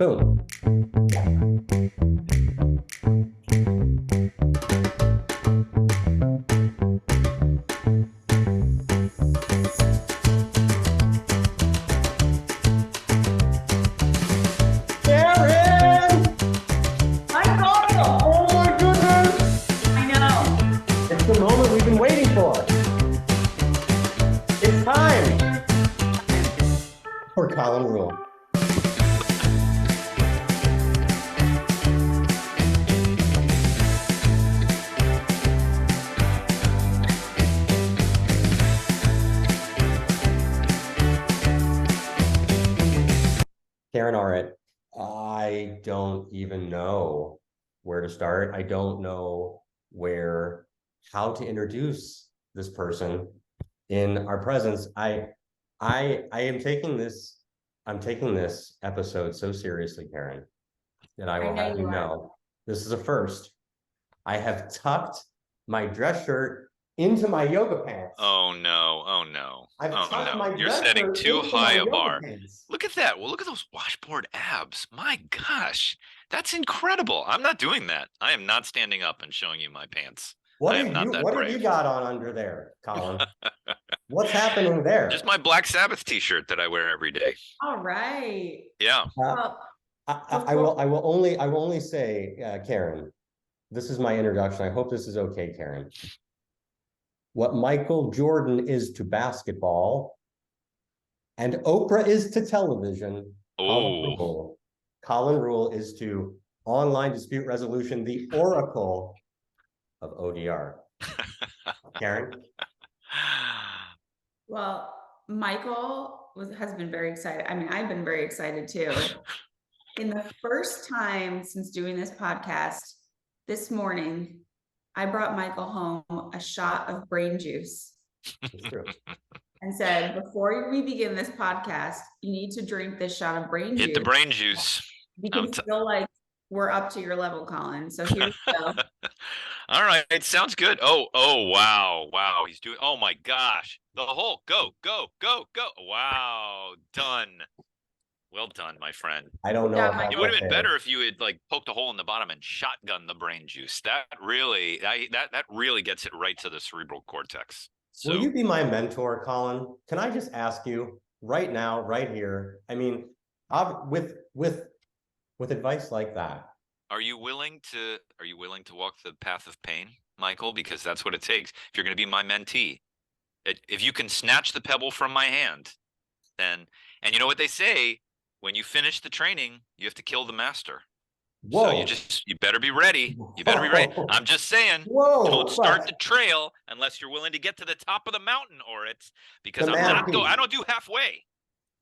Boom. Karen! I'm Colin! Oh my goodness! I know. It's the moment we've been waiting for. It's time for Colin Rule. Karen Arndt, I don't even know where to start. I don't know how to introduce this person in our presence. I'm taking this episode so seriously, Karen, that I will have you know this is a first. I have tucked my dress shirt into my yoga pants. Oh no, oh no. You're dress setting shirt too into high my a yoga bar. pants. Look at that. Well, look at those washboard abs. My gosh, that's incredible. I'm not doing that. I am not standing up and showing you my pants. What I have am not that you brave. got on under there, Colin? What's happening there? Just my Black Sabbath t-shirt that I wear every day. All right. Yeah. I will only say, Karen, this is my introduction. I hope this is okay, Karen. What Michael Jordan is to basketball and Oprah is to television, Colin Rule is to online dispute resolution, the oracle of ODR. Karen? Well, Michael has been very excited. I mean, I've been very excited too. In the first time since doing this podcast, this morning, I brought Michael home a shot of brain juice. It's true. And said, before we begin this podcast, you need to drink this shot of brain juice. Hit the brain juice. You can feel like we're up to your level, Colin. So here we go. All right, it sounds good. Oh, wow. He's doing, oh my gosh. The whole, go. Wow, done. Well done, my friend. I don't know. It would have been better if you had like poked a hole in the bottom and shotgun the brain juice. That really gets it right to the cerebral cortex. So, will you be my mentor, Colin? Can I just ask you right now, right here? I mean, with advice like that. Are you willing to walk the path of pain, Michael? Because that's what it takes. If you're going to be my mentee, if you can snatch the pebble from my hand, then, and you know what they say, when you finish the training, you have to kill the master. Whoa. So you better be ready. You better be ready. I'm just saying, don't start the trail unless you're willing to get to the top of the mountain, because I don't do halfway.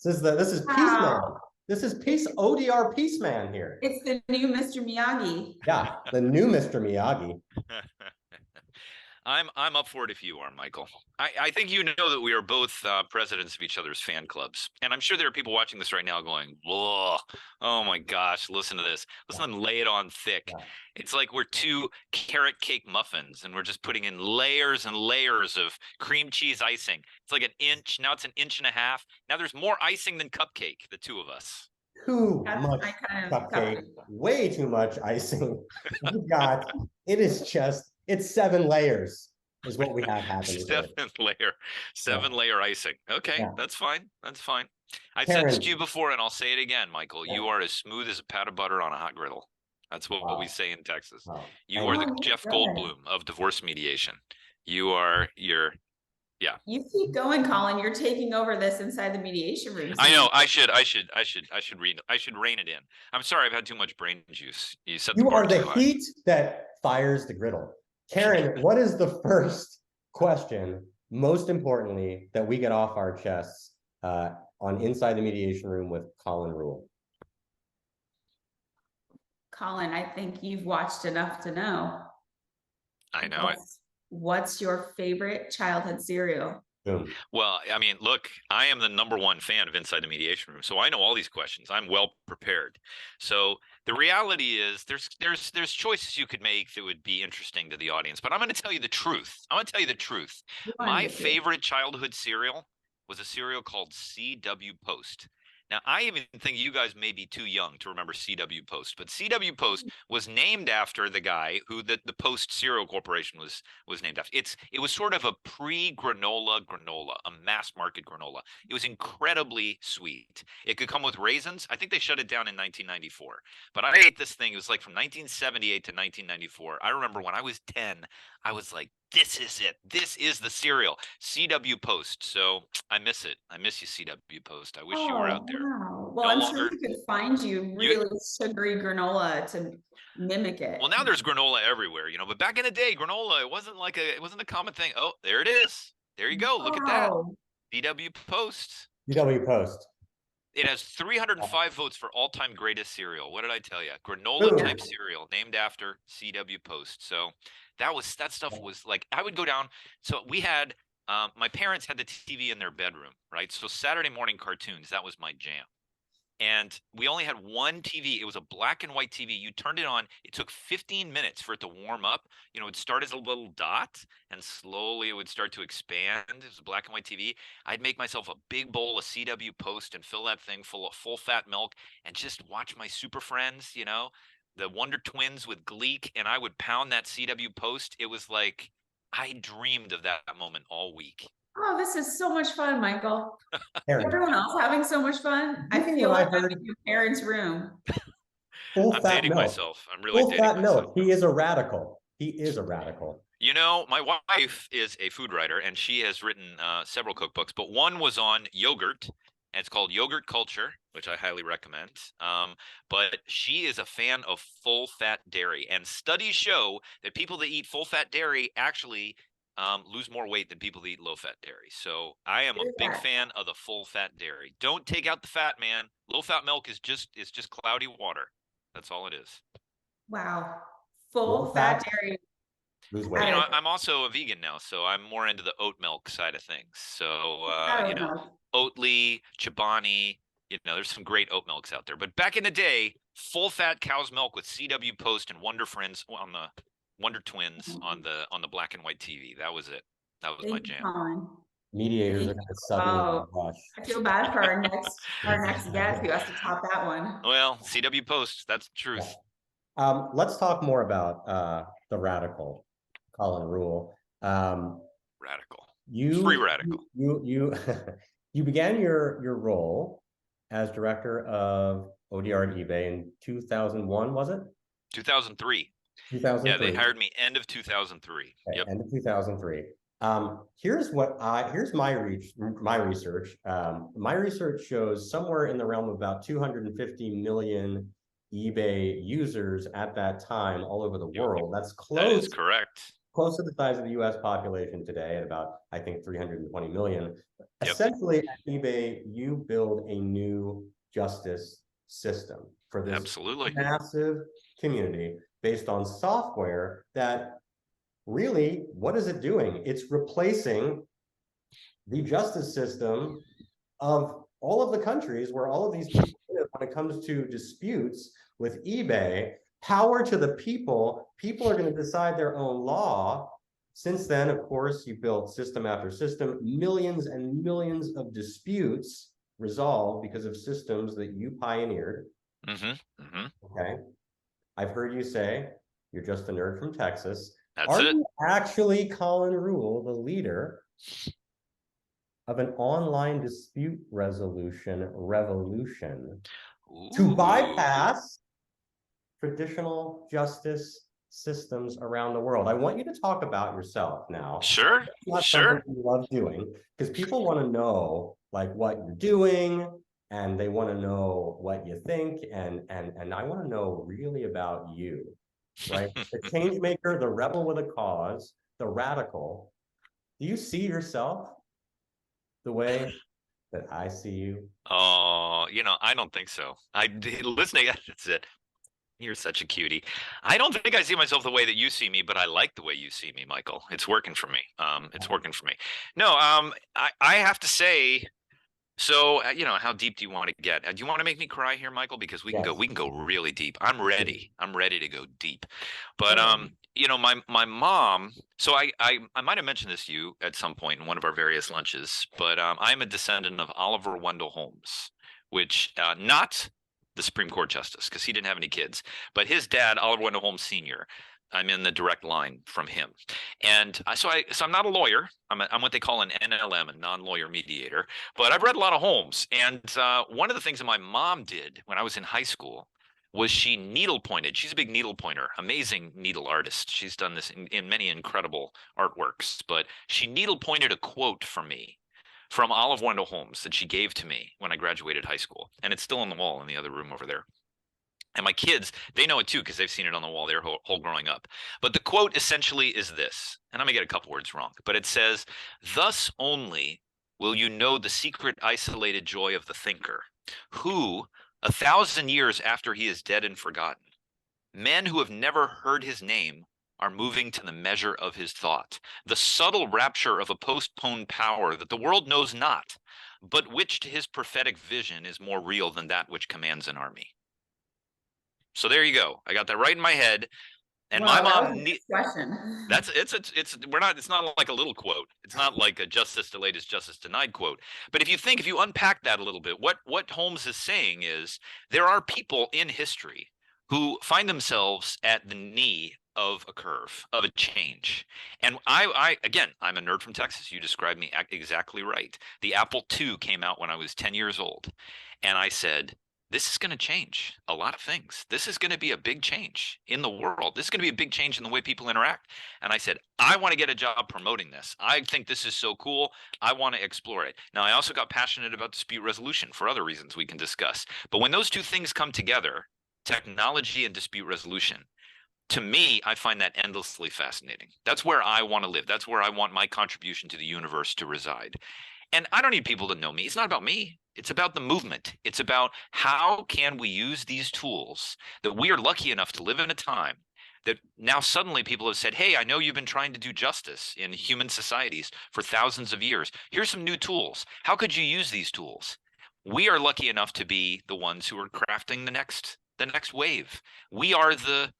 This is Peace Man. This is ODR Peace Man here. It's the new Mr. Miyagi. Yeah, the new Mr. Miyagi. I'm up for it if you are, Michael. I think you know that we are both presidents of each other's fan clubs. And I'm sure there are people watching this right now going, whoa, oh my gosh, listen to this. Listen to them lay it on thick. Yeah. It's like we're two carrot cake muffins and we're just putting in layers and layers of cream cheese icing. It's like an inch. Now it's an inch and a half. Now there's more icing than cupcake, the two of us. Too much cupcake, way too much icing. It's 7 layers is what we have happening. Seven layer icing. Okay, yeah. That's fine. I said this to you before, and I'll say it again, Michael. Yeah. You are as smooth as a pat of butter on a hot griddle. That's what we say in Texas. Wow. You are the Jeff Goldblum of divorce mediation. Yeah. You keep going, Colin. You're taking over this inside the mediation room. I know. I should rein it in. I'm sorry. I've had too much brain juice. You are the heat that fires the griddle. Karen, what is the first question, most importantly, that we get off our chests on Inside the Mediation Room with Colin Rule? Colin, I think you've watched enough to know. I know it. What's your favorite childhood cereal? Boom. Well, I mean, look, I am the #1 fan of Inside the Mediation Room, so I know all these questions. I'm well prepared. So the reality is there's choices you could make that would be interesting to the audience, but I'm going to tell you the truth. My favorite childhood cereal was a cereal called CW Post. Now, I even think you guys may be too young to remember CW Post, but CW Post was named after the guy who the Post Cereal Corporation was named after. It was sort of a granola, a mass market granola. It was incredibly sweet. It could come with raisins. I think they shut it down in 1994. But I ate this thing. It was like from 1978 to 1994. I remember when I was 10, I was like, this is it. This is the cereal. CW Post. So I miss it. I miss you, CW Post. I wish you were out Oh, there. wow. Well, No I'm sure longer. you could find you You really sugary granola to mimic Well, it. now there's granola everywhere, but back in the day, granola, it wasn't a common thing. Oh, there it is. There you go. Look at that. Oh, CW Post. UW Post. It has 305 votes for all-time greatest cereal. What did I tell you? Granola Boom. type cereal named after CW Post. So that stuff was like, I would go down. So we had my parents had the TV in their bedroom, right? So Saturday morning cartoons, that was my jam. And we only had one TV. It was a black and white TV. You turned it on. It took 15 minutes for it to warm up. It'd start as a little dot and slowly it would start to expand. It was a black and white TV. I'd make myself a big bowl of CW Post and fill that thing full of full fat milk and just watch my Super Friends, the Wonder Twins with Gleek. And I would pound that CW Post. It was like I dreamed of that moment all week. oh, this is so much fun, Michael. Aaron, Everyone else having so much fun. I you know feel what I like I'm heard? in your parents' room. Full I'm fat dating milk. myself. I'm really Full dating fat myself. milk. He is a radical. He is a radical. My wife is a food writer, and she has written several cookbooks, but one was on yogurt, and it's called Yogurt Culture, which I highly recommend. But she is a fan of full-fat dairy, and studies show that people that eat full-fat dairy actually lose more weight than people that eat low-fat dairy. So I am a big fan of the full-fat dairy. Don't take out the fat, man. Low-fat milk is just cloudy water. That's all it is. Wow. Full Full fat dairy. Lose weight. I'm also a vegan now, so I'm more into the oat milk side of things. So, I don't know. Oatly, Chobani, there's some great oat milks out there. But back in the day, full fat cow's milk with CW Post and Wonder Friends on the Wonder Twins on the black and white TV. That was it. That was my Thank you, jam. Colin. Mediators are going to suddenly rush. I feel bad for our next guest who has to top that one. Well, CW Post, that's the truth. Let's talk more about the radical Colin Rule. Radical. You Free radical. You you began your role as director of ODR at eBay in 2001, was it? 2003. 2003. Yeah, they hired me end of 2003. Okay, Yep. end of 2003. Here's my research. My research shows somewhere in the realm of about 250 million eBay users at that time all over the world. That's That is close correct. to the size of the US population today at about, I think, 320 million. Yep. Essentially, at eBay, you build a new justice system for this Absolutely massive community based on software that really, what is it doing? It's replacing the justice system of all of the countries where all of these people live when it comes to disputes with eBay. Power to the people. People are going to decide their own law. Since then, of course, you built system after system, millions and millions of disputes resolved because of systems that you pioneered. Okay. I've heard you say you're just a nerd from Texas. Are you actually, Colin Rule, the leader of an online dispute resolution revolution to bypass traditional justice systems around the world? I want you to talk about yourself now. Sure. That's something you love doing, because people want to know like what you're doing, and they want to know what you think, and I want to know really about you, right? The change maker, the rebel with a cause, the radical. Do you see yourself the way that I see you? Oh, I don't think so. Listening, that's it. You're such a cutie. I don't think I see myself the way that you see me, but I like the way you see me, Michael. It's working for me. It's working for me. No, I have to say, so how deep do you want to get? Do you want to make me cry here, Michael? Because we can go really deep. I'm ready to go deep. But my mom, so I might have mentioned this to you at some point in one of our various lunches, but I'm a descendant of Oliver Wendell Holmes, which not the Supreme Court justice, because he didn't have any kids, but his dad, Oliver Wendell Holmes Sr. I'm in the direct line from him, and so I'm not a lawyer. I'm what they call an NLM, a non-lawyer mediator. But I've read a lot of Holmes, and one of the things that my mom did when I was in high school was she needle pointed. She's a big needle pointer, amazing needle artist. She's done this in many incredible artworks, but she needle pointed a quote for me from Olive Wendell Holmes that she gave to me when I graduated high school. And it's still on the wall in the other room over there. And my kids, they know it too, because they've seen it on the wall their whole growing up. But the quote essentially is this, and I may get a couple words wrong, but it says, "Thus only will you know the secret isolated joy of the thinker, who, 1,000 years after he is dead and forgotten, men who have never heard his name are moving to the measure of his thought, the subtle rapture of a postponed power that the world knows not, but which to his prophetic vision is more real than that which commands an army." So there you go. I got that right in my head. And Wow, my that mom was an expression. it's not like a little quote. It's not like a justice delayed is justice denied quote. But if you unpack that a little bit, what Holmes is saying is there are people in history who find themselves at the knee of a curve, of a change. And I again, I'm a nerd from Texas. You described me exactly right. The Apple II came out when I was 10 years old. And I said, this is going to change a lot of things. This is going to be a big change in the world. This is going to be a big change in the way people interact. And I said, I want to get a job promoting this. I think this is so cool. I want to explore it. Now, I also got passionate about dispute resolution for other reasons we can discuss. But when those two things come together, technology and dispute resolution, to me, I find that endlessly fascinating. That's where I want to live. That's where I want my contribution to the universe to reside. And I don't need people to know me. It's not about me. It's about the movement. It's about how can we use these tools that we are lucky enough to live in a time that now suddenly people have said, hey, I know you've been trying to do justice in human societies for thousands of years. Here's some new tools. How could you use these tools? We are lucky enough to be the ones who are crafting the next wave. We are the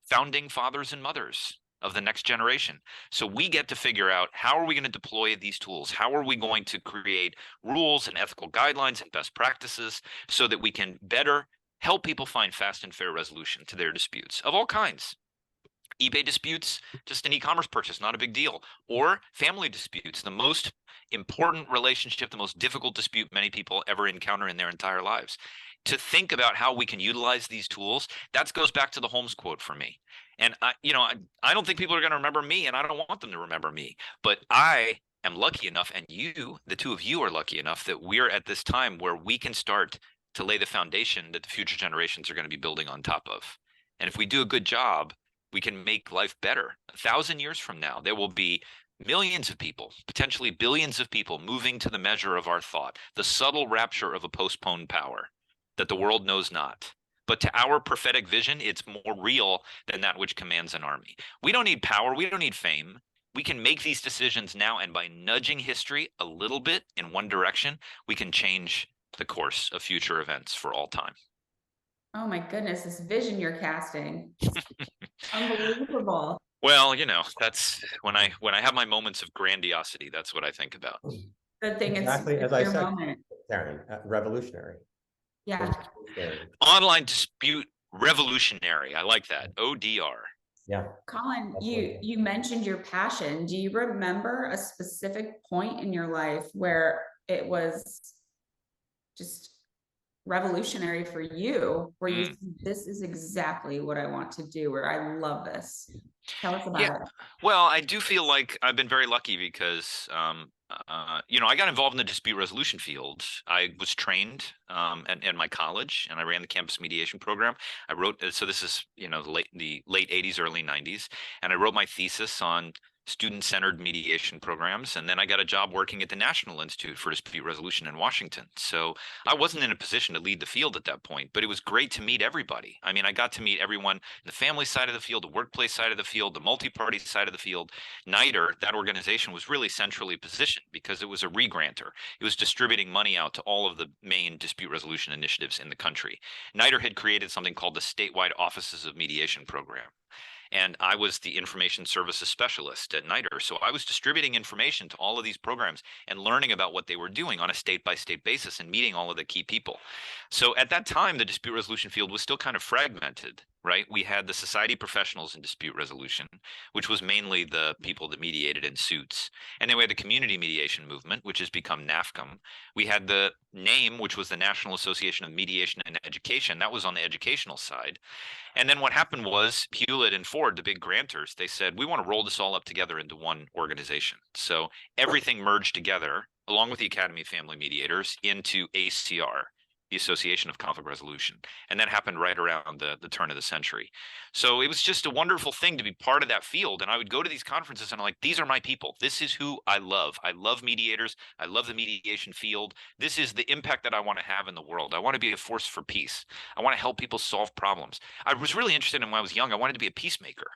founding fathers and mothers of the next generation. So we get to figure out how are we going to deploy these tools? How are we going to create rules and ethical guidelines and best practices so that we can better help people find fast and fair resolution to their disputes of all kinds? eBay disputes, just an e-commerce purchase, not a big deal. Or family disputes, the most important relationship, the most difficult dispute many people ever encounter in their entire lives. To think about how we can utilize these tools, that goes back to the Holmes quote for me. And I don't think people are going to remember me, and I don't want them to remember me. But I am lucky enough, and you, the two of you, are lucky enough that we're at this time where we can start to lay the foundation that the future generations are going to be building on top of. And if we do a good job, we can make life better. 1,000 years from now, there will be millions of people, potentially billions of people, moving to the measure of our thought, the subtle rapture of a postponed power that the world knows not. But to our prophetic vision, it's more real than that which commands an army. We don't need power. We don't need fame. We can make these decisions now, and by nudging history a little bit in one direction, we can change the course of future events for all time. Oh my goodness, this vision you're casting. Unbelievable. Well, that's when I have my moments of grandiosity, that's what I think about. Good thing Exactly it's as I your said, moment. Karen, revolutionary. Yeah. Online dispute revolutionary. I like that. ODR. Yeah. Colin, you mentioned your passion. Do you remember a specific point in your life where it was just revolutionary for you, where you said, this is exactly what I want to do, or I love this? Tell us about it. Well, I do feel like I've been very lucky because, I got involved in the dispute resolution field. I was trained at my college, and I ran the campus mediation program. I wrote, so this is, the late 80s, early 90s, and I wrote my thesis on student-centered mediation programs. And then I got a job working at the National Institute for Dispute Resolution in Washington. So I wasn't in a position to lead the field at that point, but it was great to meet everybody. I mean, I got to meet everyone in the family side of the field, the workplace side of the field, the multi-party side of the field. NIDR, that organization, was really centrally positioned because it was a regranter. It was distributing money out to all of the main dispute resolution initiatives in the country. NIDR had created something called the Statewide Offices of Mediation Program. and I was the information services specialist at NITR. So I was distributing information to all of these programs and learning about what they were doing on a state-by-state basis and meeting all of the key people. So at that time, the dispute resolution field was still kind of fragmented, right? We had the society professionals in dispute resolution, which was mainly the people that mediated in suits. And then we had the community mediation movement, which has become NAFCM. We had the NAME, which was the National Association of Mediation and Education. That was on the educational side. And then what happened was Hewlett and Ford, the big grantors, they said, we want to roll this all up together into one organization. So everything merged together, along with the Academy of Family Mediators, into ACR, the Association of Conflict Resolution. And that happened right around the turn of the century. So it was just a wonderful thing to be part of that field. And I would go to these conferences and I'm like, these are my people. This is who I love. I love mediators. I love the mediation field. This is the impact that I want to have in the world. I want to be a force for peace. I want to help people solve problems. I was really interested in when I was young. I wanted to be a peacemaker.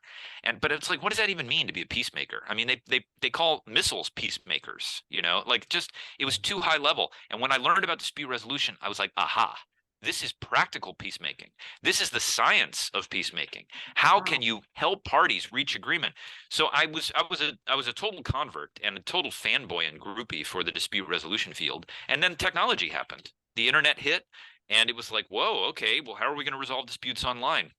But it's like, what does that even mean to be a peacemaker? I mean, they call missiles peacemakers, like just, it was too high level. And when I learned about dispute resolution, I was like, aha, this is practical peacemaking. This is the science of peacemaking. How can you help parties reach agreement? So I was a total convert and a total fanboy and groupie for the dispute resolution field. And then technology happened. The internet hit, and it was like, whoa, okay, well, how are we going to resolve disputes online?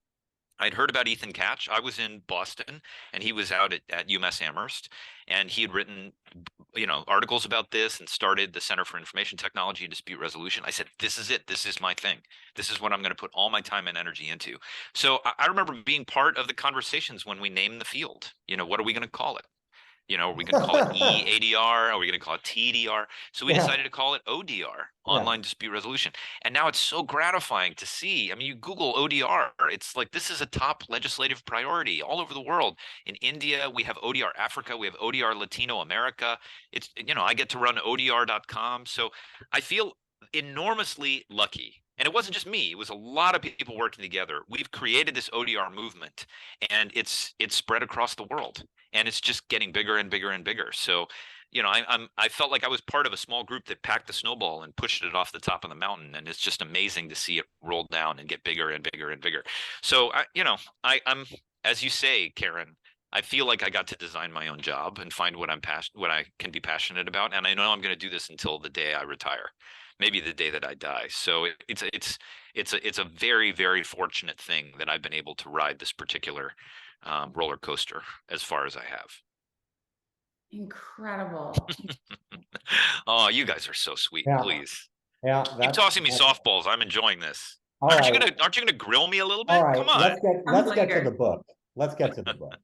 I'd heard about Ethan Katch. I was in Boston, and he was out at UMass Amherst, and he had written, articles about this and started the Center for Information Technology and Dispute Resolution. I said, this is it. This is my thing. This is what I'm going to put all my time and energy into. So I remember being part of the conversations when we named the field. What are we going to call it? Are we going to call it EADR? Are we going to call it TDR? So we decided to call it ODR, Online Dispute Resolution. And now it's so gratifying to see. I mean, you Google ODR, it's like this is a top legislative priority all over the world. In India, we have ODR Africa, we have ODR Latino America. It's, I get to run ODR.com. So I feel enormously lucky. And it wasn't just me, it was a lot of people working together. We've created this ODR movement, and it's spread across the world. And it's just getting bigger and bigger and bigger. So, I felt like I was part of a small group that packed the snowball and pushed it off the top of the mountain. And it's just amazing to see it roll down and get bigger and bigger and bigger. So, I'm, as you say, Karen, I feel like I got to design my own job and find what I can be passionate about. And I know I'm going to do this until the day I retire, maybe the day that I die. So it's a very, very fortunate thing that I've been able to ride this particular roller coaster as far as I have. Incredible. Oh, you guys are so sweet. Yeah. Please. Yeah. Keep tossing me softballs. I'm enjoying this. All aren't right. you gonna grill me a little bit? All right. Come on. Let's get to the book. Let's get to the book.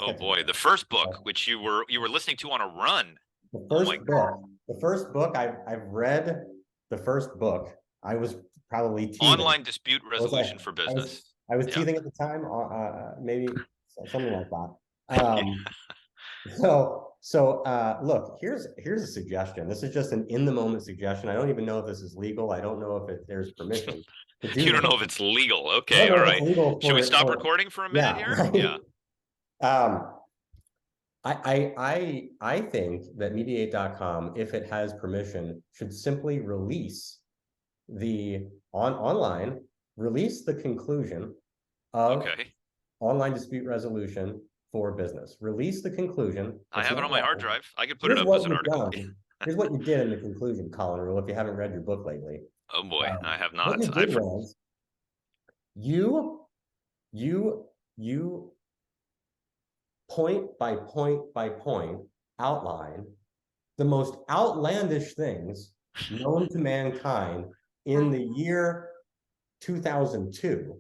Oh boy, the first book, which you were listening to on a run. The first book I've read. The first book I was probably teething. Online Dispute Resolution for Business. I was teething at the time, maybe something like that. So look, here's a suggestion. This is just an in the moment suggestion. I don't even know if this is legal. I don't know if there's permission. You don't know if it's legal. Okay, all right. Should we stop recording for a minute here? Right? Yeah. I think that mediate.com, if it has permission, should simply release online release the conclusion of online dispute resolution for business. Release the conclusion. I have it on my hard drive. I could put it up as an article. Here's what you did in the conclusion, Colin, or if you haven't read your book lately. Oh boy, I have not. What you did was you point by point outline the most outlandish things known to mankind in the year 2002.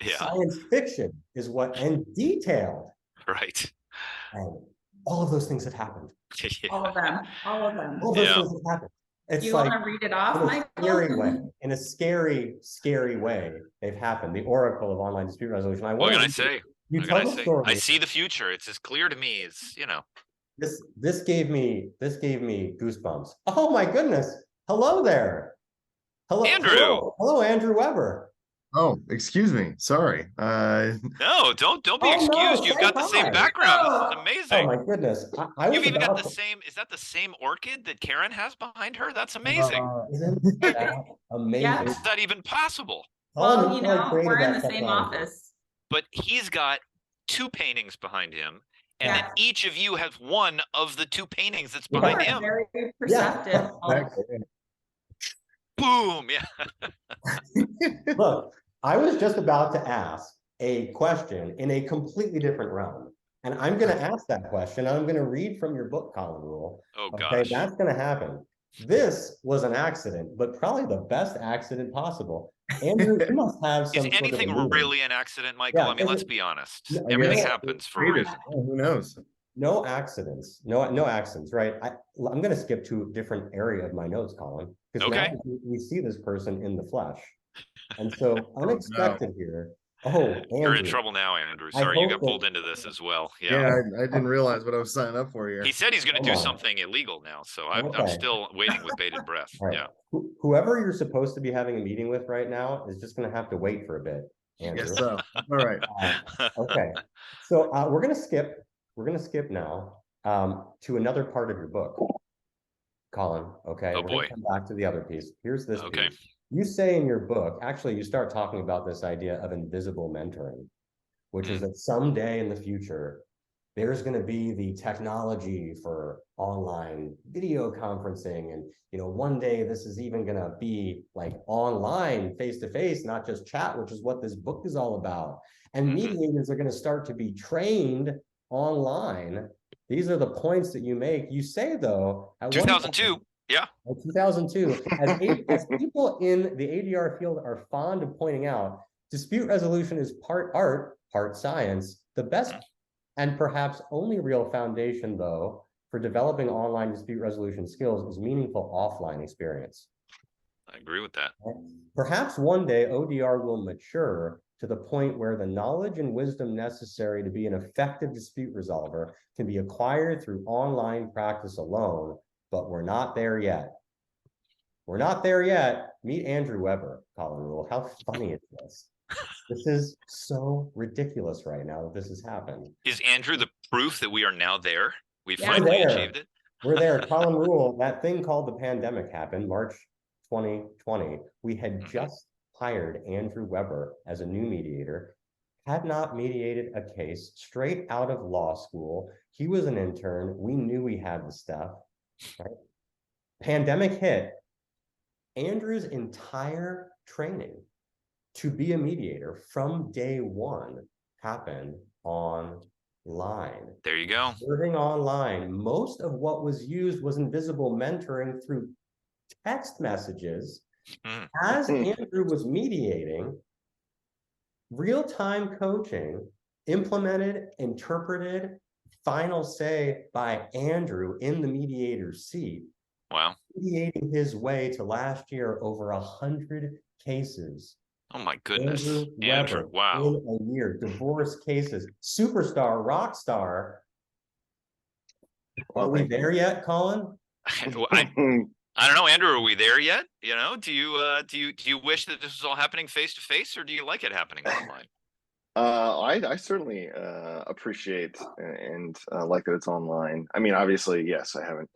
Yeah. Science fiction is and detailed. Right. And all of those things have happened. Yeah. All of them. All those things have happened. It's you like, want to read it off, in a scary way, they've happened. The oracle of online dispute resolution. What can I say? Story. I see the future. It's as clear to me as This gave me goosebumps. Oh my goodness! Hello there. Hello, Andrew. Hello, Andrew Weber. Oh, excuse me. Sorry. No, don't be excused. You've got the same background. This is amazing. Oh my goodness. You've even got the same. Is that the same orchid that Karen has behind her? That's amazing. Isn't that amazing? Yeah. Is that even possible? Well, we're in the same office. But he's got 2 paintings behind him, and Yeah. then each of you has one of the 2 paintings that's You behind are him. very perceptive. Boom. Yeah. Look, I was just about to ask a question in a completely different realm. And I'm going to ask that question. I'm going to read from your book, Colin Rule. Oh Okay, gosh. that's going to happen. This was an accident, but probably the best accident possible. Andrew, you must have Is some sort of anything meaning. really an accident, Michael? Yeah, I mean, let's be honest. I Everything guess happens for a Read it. reason. Who knows? no accidents, no accidents, right? I'm going to skip to a different area of my notes, Colin, because Okay. now we see this person in the flesh. And so no. unexpected here. Oh, You're in Andrew, trouble now, Andrew. I Sorry, you hope got that- pulled into this as well. Yeah, Yeah. I didn't realize what I was signing up for here. He said he's going to Hold do on. something illegal now, so I'm Okay. still waiting with bated breath. All right. Yeah. Whoever you're supposed to be having a meeting with right now is just going to have to wait for a bit, Andrew. Yes, so. All right. Okay. So we're going to skip. We're going to skip now to another part of your book, Colin. Okay. Oh, We're going boy. to come back to the other piece. Here's this Okay. piece. You say in your book, actually, you start talking about this idea of invisible mentoring, which is that someday in the future, there's going to be the technology for online video conferencing. And, one day this is even going to be like online face-to-face, not just chat, which is what this book is all about. And mediators are going to start to be trained online. These are the points that you make. You say, though, at 2002. Yeah. 2002, as people in the ADR field are fond of pointing out, dispute resolution is part art, part science. The best and perhaps only real foundation, though, for developing online dispute resolution skills is meaningful offline experience. I agree with that. Perhaps one day ODR will mature to the point where the knowledge and wisdom necessary to be an effective dispute resolver can be acquired through online practice alone, but we're not there yet. We're not there yet. Meet Andrew Weber, Colin Rule. How funny is this? This is so ridiculous right now that this has happened. Is Andrew the proof that we are now there? We Yeah. finally We're there. achieved it. We're there. Colin Rule, that thing called the pandemic happened March 2020. We had just hired Andrew Weber as a new mediator, had not mediated a case straight out of law school. He was an intern. We knew we had the stuff. Right? Pandemic hit. Andrew's entire training to be a mediator from day one happened online. There you go. Serving online. Most of what was used was invisible mentoring through text messages. As Andrew was mediating, real-time coaching, implemented, interpreted, final say by Andrew in the mediator's seat. Wow. Mediating his way to last year over 100 cases. Oh my goodness. Andrew Weber, wow. in a year, divorce cases, superstar, rock star. Are we there yet, Colin? I don't know, Andrew, are we there yet? Do you wish that this was all happening face to face, or do you like it happening online? I certainly appreciate and like that it's online. I mean, obviously, yes, I haven't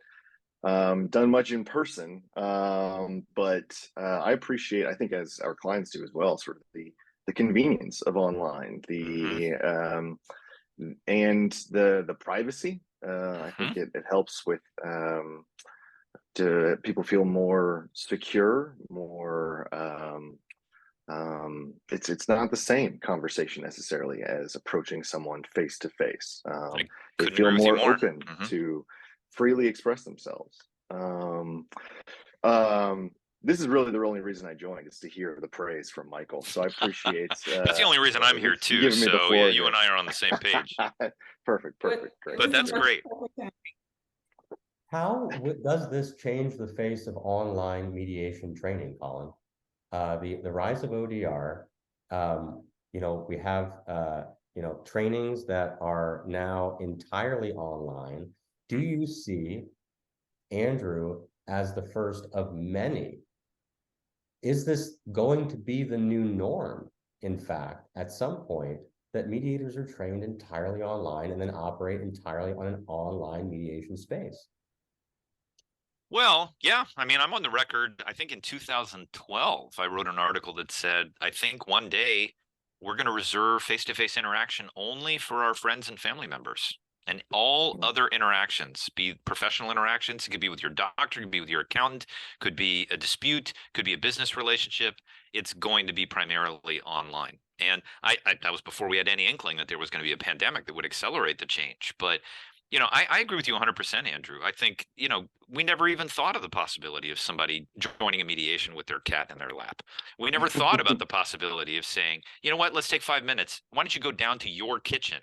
done much in person, but I appreciate, I think as our clients do as well, sort of the convenience of online, and the privacy. I think it helps with to people feel more secure, more it's not the same conversation necessarily as approaching someone face to face. They feel more open to freely express themselves. This is really the only reason I joined, is to hear the praise from Michael. So I appreciate that's the only reason I'm here too. So yeah, you and I are on the same page. Perfect, great. But that's great. How does this change the face of online mediation training, Colin? The rise of ODR, we have trainings that are now entirely online. Do you see Andrew as the first of many? Is this going to be the new norm, in fact, at some point, that mediators are trained entirely online and then operate entirely on an online mediation space? Well, yeah, I mean, I'm on the record. I think in 2012, I wrote an article that said, I think one day we're going to reserve face-to-face interaction only for our friends and family members. And all other interactions, be professional interactions, it could be with your doctor, it could be with your accountant, could be a dispute, could be a business relationship. It's going to be primarily online. And that was before we had any inkling that there was going to be a pandemic that would accelerate the change. But, I agree with you 100%, Andrew. I think, we never even thought of the possibility of somebody joining a mediation with their cat in their lap. We never thought about the possibility of saying, you know what, let's take 5 minutes. Why don't you go down to your kitchen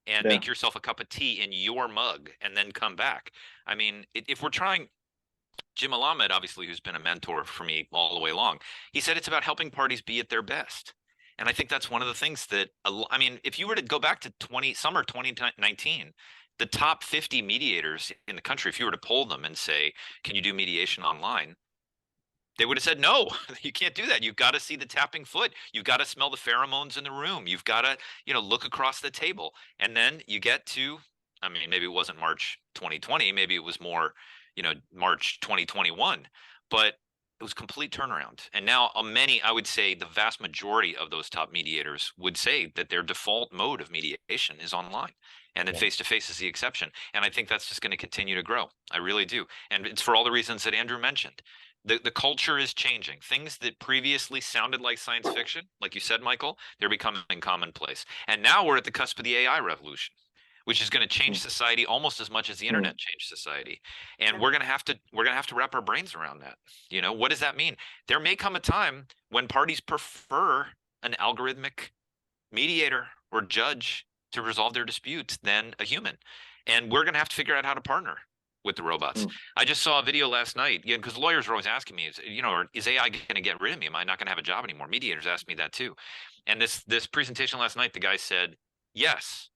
and make yourself a cup of tea in your mug and then come back? I mean, if we're trying, Jim Alamed, obviously, who's been a mentor for me all the way along, he said it's about helping parties be at their best. And I think that's one of the things that, I mean, if you were to go back to summer 2019, the top 50 mediators in the country, if you were to poll them and say, can you do mediation online? They would have said, no, you can't do that. You've got to see the tapping foot. You've got to smell the pheromones in the room. You've got to, look across the table. And then you get to, I mean, maybe it wasn't March 2020. Maybe it was more, March 2021. But it was complete turnaround. And now I would say the vast majority of those top mediators would say that their default mode of mediation is online. And then face-to-face is the exception. And I think that's just going to continue to grow. I really do. And it's for all the reasons that Andrew mentioned. The culture is changing. Things that previously sounded like science fiction, like you said, Michael, they're becoming commonplace. And now we're at the cusp of the AI revolution, which is going to change society almost as much as the internet changed society. And we're going to have to wrap our brains around that. What does that mean? There may come a time when parties prefer an algorithmic mediator or judge to resolve their disputes than a human. And we're going to have to figure out how to partner with the robots. I just saw a video last night, because lawyers are always asking me, is AI going to get rid of me? Am I not going to have a job anymore? Mediators ask me that too. And this presentation last night, the guy said, yes,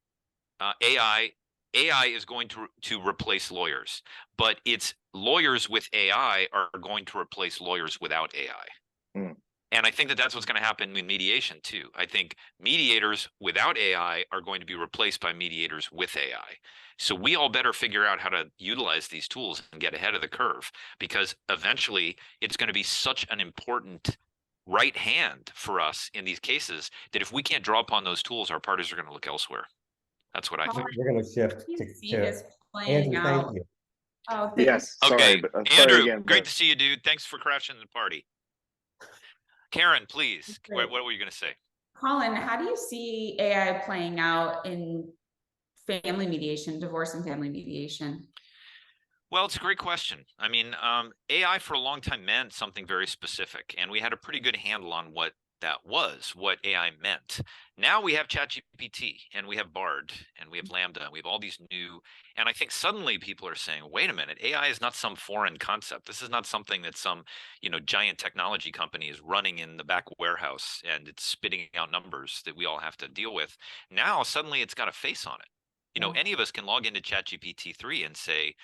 AI is going to replace lawyers, but it's lawyers with AI are going to replace lawyers without AI. And I think that that's what's going to happen in mediation too. I think mediators without AI are going to be replaced by mediators with AI. So we all better figure out how to utilize these tools and get ahead of the curve, because eventually it's going to be such an important right hand for us in these cases that if we can't draw upon those tools, our parties are going to look elsewhere. That's what I think. We're going to shift You see to this playing Andrew, out. thank you. Oh, Yes. Okay, Sorry, but sorry Andrew, again, great but- to see you, dude. Thanks for crashing the party. Karen, please. Great. What were you going to say? Colin, how do you see AI playing out in family mediation, divorce and family mediation? Well, it's a great question. I mean, AI for a long time meant something very specific, and we had a pretty good handle on what that was, what AI meant. Now we have ChatGPT, and we have Bard, and we have Lambda, and we have all these new, and I think suddenly people are saying, wait a minute, AI is not some foreign concept. This is not something that some, giant technology company is running in the back warehouse and it's spitting out numbers that we all have to deal with. Now, suddenly it's got a face on it. Any of us can log into ChatGPT 3 and say,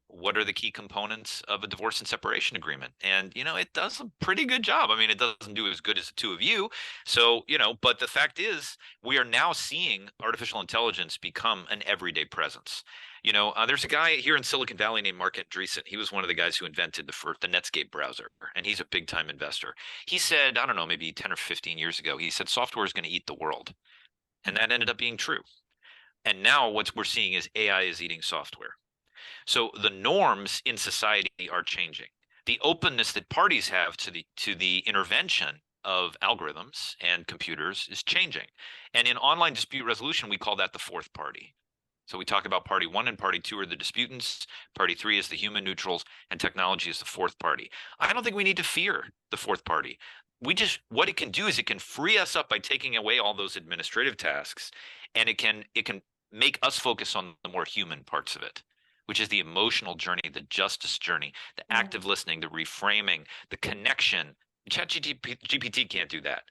what are the key components of a divorce and separation agreement? And, it does a pretty good job. I mean, it doesn't do as good as the two of you. So, but the fact is, we are now seeing artificial intelligence become an everyday presence. There's a guy here in Silicon Valley named Mark Andreessen. He was one of the guys who invented the Netscape browser, and he's a big time investor. He said, I don't know, maybe 10 or 15 years ago, he said software is going to eat the world. And that ended up being true. And now what we're seeing is AI is eating software. So the norms in society are changing. The openness that parties have to the intervention of algorithms and computers is changing. And in online dispute resolution, we call that the fourth party. So we talk about party 1 and party 2 are the disputants, party 3 is the human neutrals, and technology is the fourth party. I don't think we need to fear the fourth party. What it can do is it can free us up by taking away all those administrative tasks, and it can make us focus on the more human parts of it, which is the emotional journey, the justice journey, the active listening, the reframing, the connection. ChatGPT can't do that.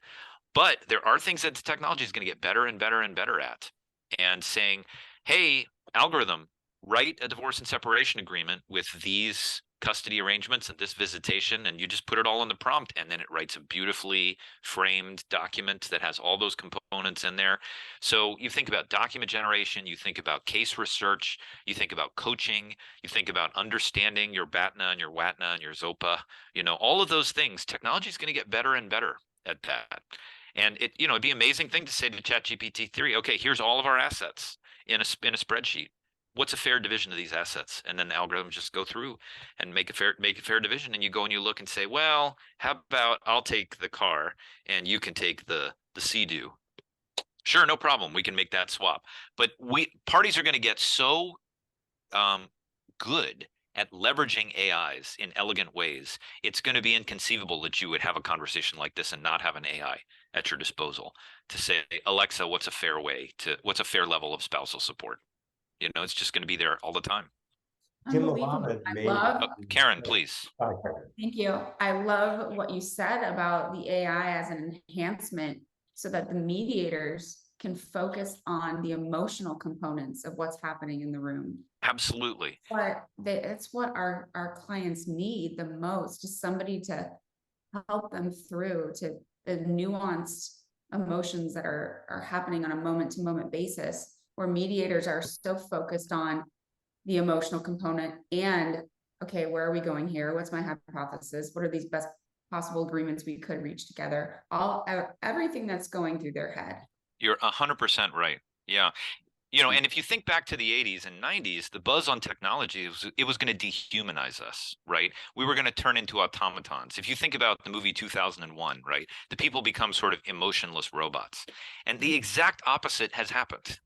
But there are things that the technology is going to get better and better and better at. And saying, hey, algorithm, write a divorce and separation agreement with these custody arrangements and this visitation, and you just put it all in the prompt, and then it writes a beautifully framed document that has all those components in there. So you think about document generation, you think about case research, you think about coaching, you think about understanding your BATNA and your WATNA and your ZOPA, all of those things. Technology is going to get better and better at that. And it'd be an amazing thing to say to ChatGPT-3, okay, here's all of our assets in a spreadsheet. What's a fair division of these assets? And then the algorithms just go through and make a fair division. And you go and you look and say, well, how about I'll take the car and you can take the Sea-Doo. Sure, no problem. We can make that swap. But parties are going to get so good at leveraging AIs in elegant ways, it's going to be inconceivable that you would have a conversation like this and not have an AI at your disposal to say, Alexa, what's a fair level of spousal support? It's just going to be there all the time. Jim Unbelievable. Muhammad I made- love, Karen, please. thank you. I love what you said about the AI as an enhancement so that the mediators can focus on the emotional components of what's happening in the room. Absolutely. But it's what our clients need the most, just somebody to help them through to the nuanced emotions that are happening on a moment-to-moment basis, where mediators are so focused on the emotional component and, okay, where are we going here? What's my hypothesis? What are these best possible agreements we could reach together? Everything that's going through their head. You're 100% right. Yeah. And if you think back to the 80s and 90s, the buzz on technology was going to dehumanize us, right? We were going to turn into automatons. If you think about the movie 2001, right? The people become sort of emotionless robots. And the exact opposite has happened.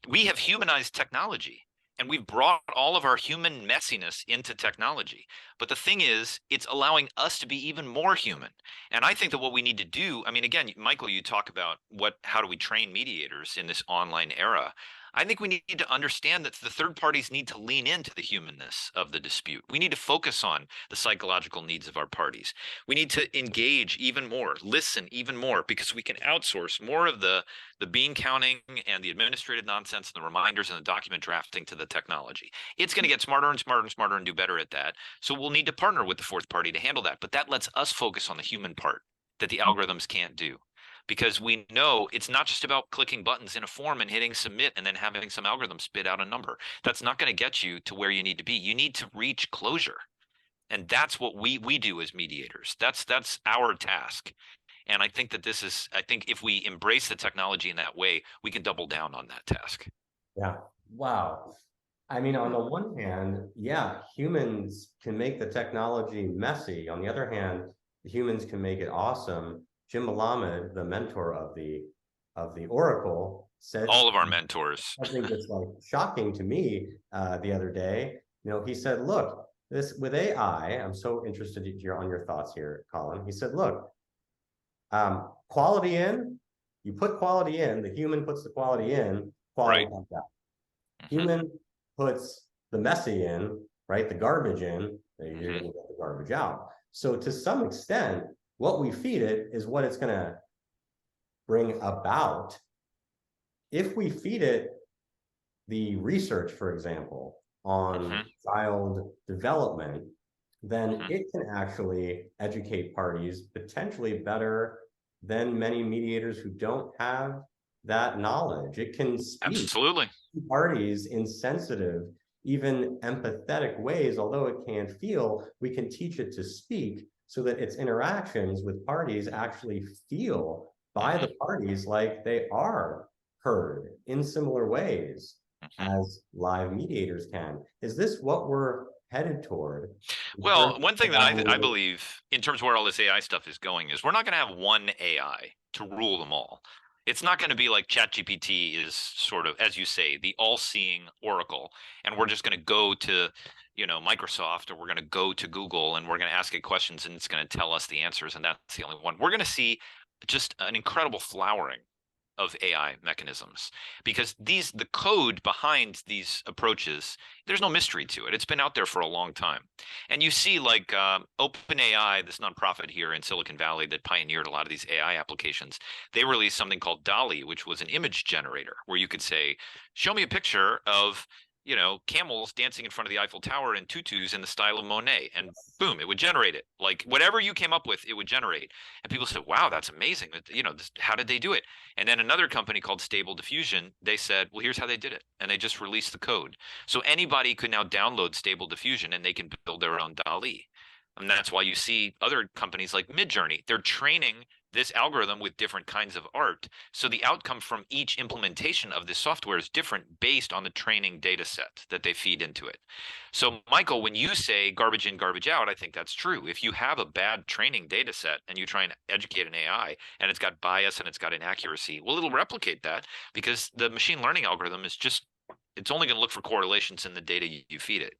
We have humanized technology. And we've brought all of our human messiness into technology. But the thing is, it's allowing us to be even more human. And I think that what we need to do, I mean, again, Michael, you talk about how do we train mediators in this online era? I think we need to understand that the third parties need to lean into the humanness of the dispute. We need to focus on the psychological needs of our parties. We need to engage even more, listen even more, because we can outsource more of the bean counting and the administrative nonsense and the reminders and the document drafting to the technology. It's going to get smarter and smarter and smarter and do better at that. So we'll need to partner with the fourth party to handle that. But that lets us focus on the human part that the algorithms can't do. Because we know it's not just about clicking buttons in a form and hitting submit and then having some algorithm spit out a number. That's not going to get you to where you need to be. You need to reach closure. And that's what we do as mediators. That's our task. And I think that I think if we embrace the technology in that way, we can double down on that task. Yeah. Wow. I mean, on the one hand, yeah, humans can make the technology messy. On the other hand, humans can make it awesome. Jim Malamed, the mentor of the Oracle, said all of our mentors. something that's like shocking to me the other day. He said, "Look, this with AI." I'm so interested on your thoughts here, Colin. He said, "Look, quality in. You put quality in. The human puts the quality in. Quality comes out. Human puts the messy in, right? The garbage in. You're going to get the garbage out. So to some extent, what we feed it is what it's going to bring about. If we feed it the research, for example, on child development, then it can actually educate parties potentially better than many mediators who don't have that knowledge. It can speak Absolutely to parties in sensitive, even empathetic ways. Although it can't feel, we can teach it to speak so that its interactions with parties actually feel by the parties like they are heard in similar ways as live mediators can. Is this what we're headed toward? Well, one thing that I believe in terms of where all this AI stuff is going is we're not going to have one AI to rule them all. It's not going to be like ChatGPT is sort of, as you say, the all-seeing oracle, and we're just going to go to, Microsoft, or we're going to go to Google and we're going to ask it questions and it's going to tell us the answers, and that's the only one. We're going to see just an incredible flowering of AI mechanisms, because the code behind these approaches, there's no mystery to it. It's been out there for a long time. And you see like OpenAI, this nonprofit here in Silicon Valley that pioneered a lot of these AI applications, they released something called DALL-E, which was an image generator where you could say, show me a picture of camels dancing in front of the Eiffel Tower in tutus in the style of Monet, and boom, it would generate it. Like whatever you came up with, it would generate. And people said, wow, that's amazing. How did they do it? And then another company called Stable Diffusion, they said, well, here's how they did it. And they just released the code. So anybody could now download Stable Diffusion and they can build their own DALL-E. And that's why you see other companies like Midjourney, they're training this algorithm with different kinds of art. So the outcome from each implementation of this software is different based on the training data set that they feed into it. So Michael, when you say garbage in, garbage out, I think that's true. If you have a bad training data set and you try and educate an AI and it's got bias and it's got inaccuracy, well, it'll replicate that because the machine learning algorithm is just, it's only going to look for correlations in the data you feed it.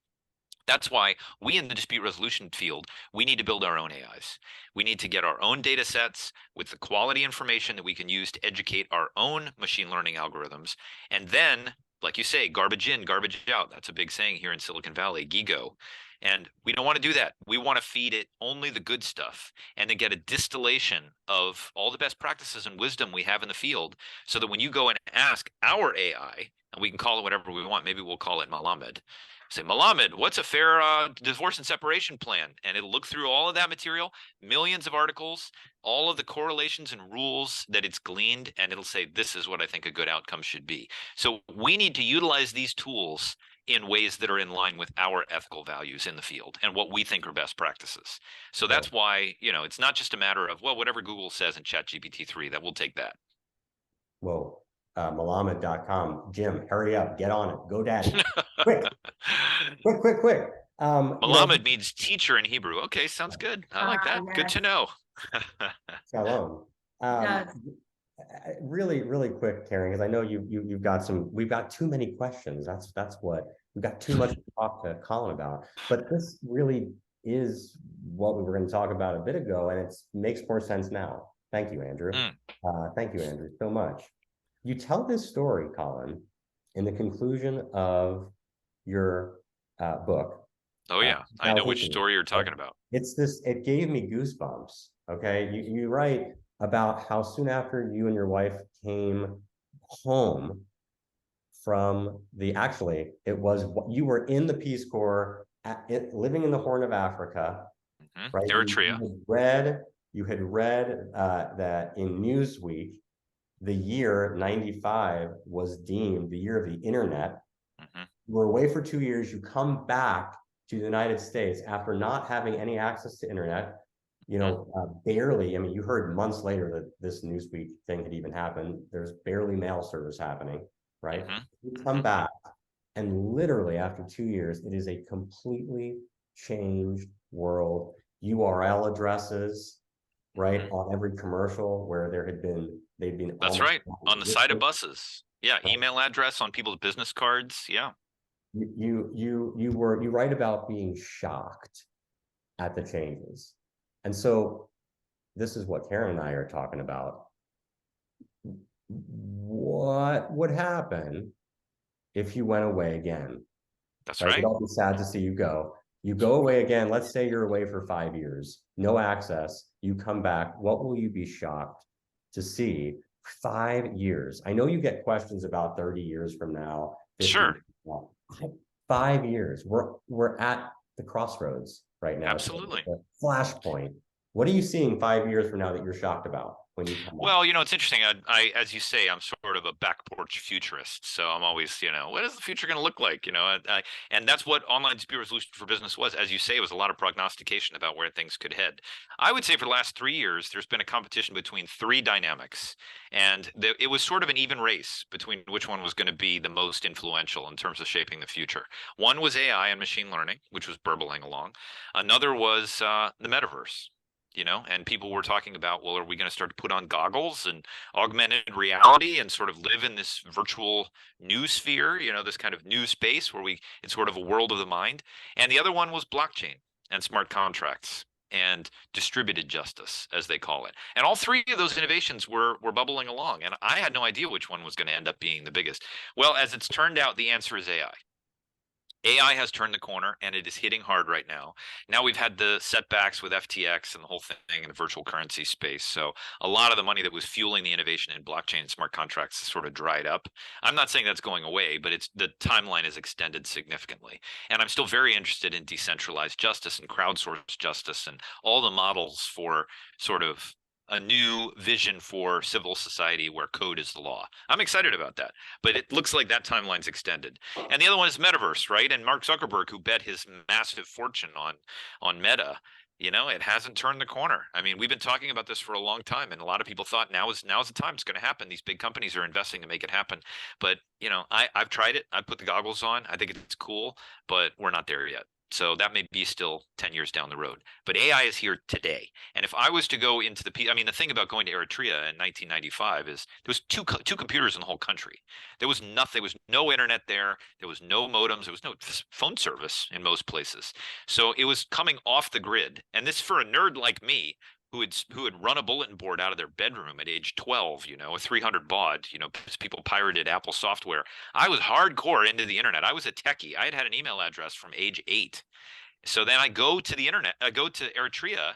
That's why we in the dispute resolution field, we need to build our own AIs. We need to get our own data sets with the quality information that we can use to educate our own machine learning algorithms. And then, like you say, garbage in, garbage out. That's a big saying here in Silicon Valley, GIGO. And we don't want to do that. We want to feed it only the good stuff and then get a distillation of all the best practices and wisdom we have in the field so that when you go and ask our AI, and we can call it whatever we want, maybe we'll call it Malamed, say, Malamed, what's a fair divorce and separation plan? And it'll look through all of that material, millions of articles, all of the correlations and rules that it's gleaned, and it'll say, this is what I think a good outcome should be. So we need to utilize these tools in ways that are in line with our ethical values in the field and what we think are best practices. So that's why, you know, it's not just a matter of, well, whatever Google says in ChatGPT-3, that we'll take that. Whoa. Malamed.com. Jim, hurry up, get on it. Go daddy. Quick. Quick. Malamed means teacher in Hebrew. Okay, sounds good. I like that. Good to know. Shalom. Really quick, Karen, because I know you've got we've got too many questions. That's what we've got too much to talk to Colin about. But this really is what we were going to talk about a bit ago, and it makes more sense now. Thank you, Andrew. Thank you, Andrew, so much. You tell this story, Colin, in the conclusion of your book. Oh yeah, I know which story you're talking about. It gave me goosebumps. Okay, you write about how soon after you and your wife came home from you were in the Peace Corps, living in the Horn of Africa, right? Eritrea. You had read that in Newsweek, the year 95 was deemed the year of the internet. You were away for 2 years. You come back to the United States after not having any access to internet, barely. I mean, you heard months later that this Newsweek thing had even happened. There's barely mail service happening, right? You come back, and literally after 2 years, it is a completely changed world. URL addresses, right, on every commercial where they'd been. That's right, on the side of buses. Yeah, email address on people's business cards. Yeah. You write about being shocked at the changes. And so this is what Karen and I are talking about. What would happen if you went away again? That's right. We'd all be sad to see you go. You go away again. Let's say you're away for 5 years, no access. You come back. What will you be shocked to see? 5 years. I know you get questions about 30 years from now. Sure. 5 years. We're at the crossroads right now. Absolutely. Flashpoint. What are you seeing 5 years from now that you're shocked about when you come back? Well, it's interesting. I, as you say, I'm sort of a back porch futurist. So I'm always, what is the future going to look like? And that's what online dispute resolution for business was. As you say, it was a lot of prognostication about where things could head. I would say for the last 3 years, there's been a competition between three dynamics. And it was sort of an even race between which one was going to be the most influential in terms of shaping the future. One was AI and machine learning, which was burbling along. Another was the metaverse. And people were talking about, well, are we going to start to put on goggles and augmented reality and sort of live in this virtual new sphere, this kind of new space where it's sort of a world of the mind. And the other one was blockchain and smart contracts and distributed justice, as they call it. And all three of those innovations were bubbling along. And I had no idea which one was going to end up being the biggest. Well, as it's turned out, the answer is AI. AI has turned the corner and it is hitting hard right now. Now we've had the setbacks with FTX and the whole thing in the virtual currency space. So a lot of the money that was fueling the innovation in blockchain and smart contracts has sort of dried up. I'm not saying that's going away, but the timeline is extended significantly. And I'm still very interested in decentralized justice and crowdsourced justice and all the models for sort of a new vision for civil society where code is the law. I'm excited about that, but it looks like that timeline's extended. And the other one is metaverse, right? And Mark Zuckerberg, who bet his massive fortune on Meta, It hasn't turned the corner. I mean, we've been talking about this for a long time, and a lot of people thought now's the time it's going to happen. These big companies are investing to make it happen. But I've tried it. I put the goggles on. I think it's cool, but we're not there yet. So that may be still 10 years down the road. But AI is here today. And if I was to go into the thing about going to Eritrea in 1995 is there was two computers in the whole country. There was nothing. There was no internet there. There was no modems. There was no phone service in most places. So it was coming off the grid. And this, for a nerd like me, who had run a bulletin board out of their bedroom at age 12, a 300 baud, because people pirated Apple software. I was hardcore into the internet. I was a techie. I had an email address from age 8. So then I go to the internet, I go to Eritrea,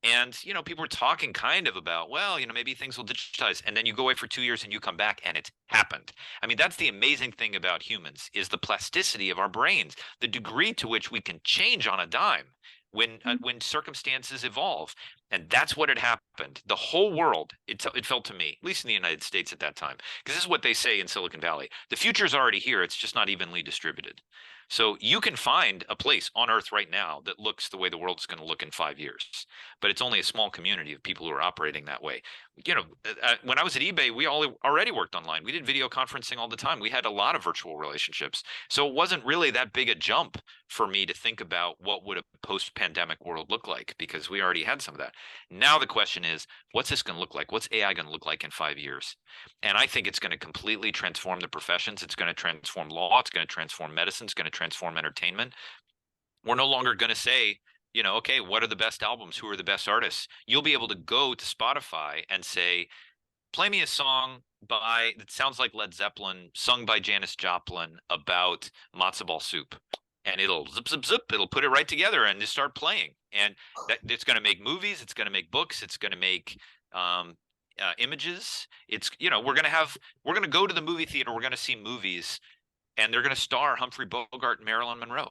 and people were talking kind of about, well, maybe things will digitize, and then you go away for 2 years and you come back and it's happened. I mean, that's the amazing thing about humans, is the plasticity of our brains, the degree to which we can change on a dime when circumstances evolve. And that's what had happened. The whole world, it felt to me, at least in the United States at that time, because this is what they say in Silicon Valley: the future's already here, it's just not evenly distributed. So you can find a place on Earth right now that looks the way the world's going to look in 5 years, but it's only a small community of people who are operating that way. When I was at eBay, we all already worked online. We did video conferencing all the time. We had a lot of virtual relationships. So it wasn't really that big a jump for me to think about what would a post-pandemic world look like, because we already had some of that. Now the question is, what's this going to look like? What's AI going to look like in 5 years? And I think it's going to completely transform the professions. It's going to transform law. It's going to transform medicine. It's going to transform entertainment. We're no longer going to say, okay, what are the best albums? Who are the best artists? You'll be able to go to Spotify and say, play me a song that sounds like Led Zeppelin, sung by Janis Joplin, about matzo ball soup. And it'll zip, zip, zip. It'll put it right together and just start playing. And it's going to make movies. It's going to make books. It's going to make images. It's, we're going to go to the movie theater. We're going to see movies, and they're going to star Humphrey Bogart and Marilyn Monroe,